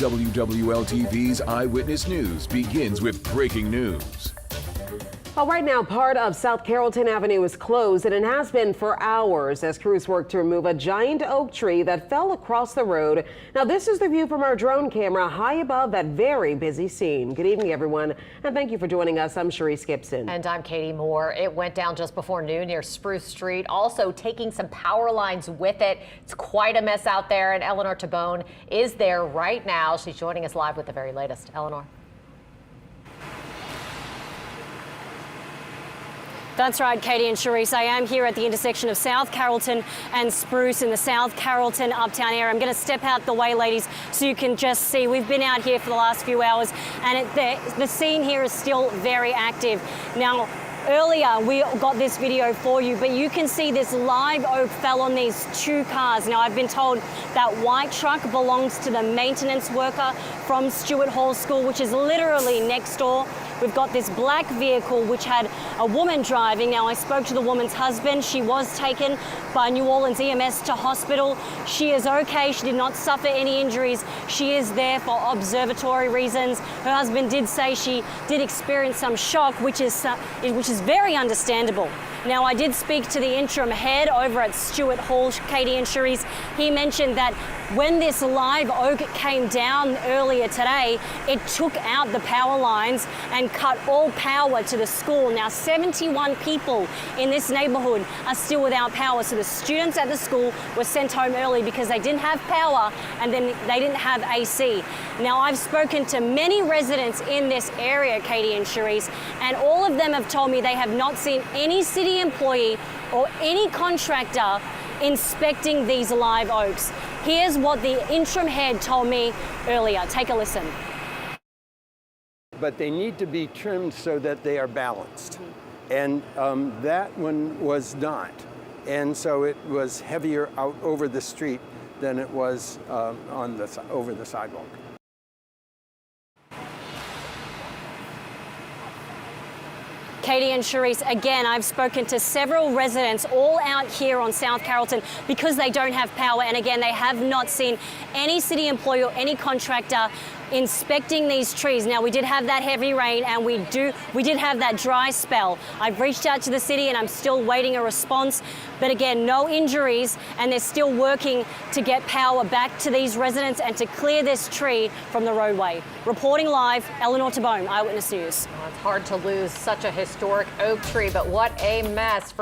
WWL-TV's Eyewitness News begins with breaking news. Well, right now, part of South Carrollton Avenue is closed, and it has been for hours as crews work to remove a giant oak tree that fell across the road. Now, this is the view from our drone camera high above that very busy scene. Good evening, everyone, and thank you for joining us. I'm Sharice Gibson. And I'm Katie Moore. It went down just before noon near Spruce Street, also taking some power lines with it. It's quite a mess out there, and Eleanor Tabone is there right now. She's joining us live with the very latest. Eleanor. That's right, Katie and Sharice. I am here at the intersection of South Carrollton and Spruce in the South Carrollton uptown area. I'm going to step out the way, ladies, so you can just see. We've been out here for the last few hours, and the scene here is still very active. Now, earlier we got this video for you, but you can see this live oak fell on these two cars. Now, I've been told that white truck belongs to the maintenance worker from Stewart Hall School, which is literally next door. We've got this black vehicle which had a woman driving. Now, I spoke to the woman's husband. She was taken by New Orleans EMS to hospital. She is okay. She did not suffer any injuries. She is there for observatory reasons. Her husband did say she did experience some shock, which is very understandable. Now, I did speak to the interim head over at Stewart Hall, Katie and Sharice. He mentioned that when this live oak came down earlier today, it took out the power lines and cut all power to the school. Now, 71 people in this neighborhood are still without power. So the students at the school were sent home early because they didn't have power and then they didn't have AC. Now, I've spoken to many residents in this area, Katie and Sharice, and all of them have told me they have not seen any city employee or any contractor inspecting these live oaks. Here's what the interim head told me earlier. Take a listen. But they need to be trimmed so that they are balanced. And that one was not. And so it was heavier out over the street than it was over the sidewalk. Katie and Sharice, again, I've spoken to several residents all out here on South Carrollton because they don't have power. And again, they have not seen any city employee or any contractor inspecting these trees. Now, we did have that heavy rain and we did have that dry spell. I've reached out to the city and I'm still waiting a response. But again, no injuries, and they're still working to get power back to these residents and to clear this tree from the roadway. Reporting live, Eleanor Tabone, Eyewitness News. Well, it's hard to lose such a historic oak tree, but what a mess for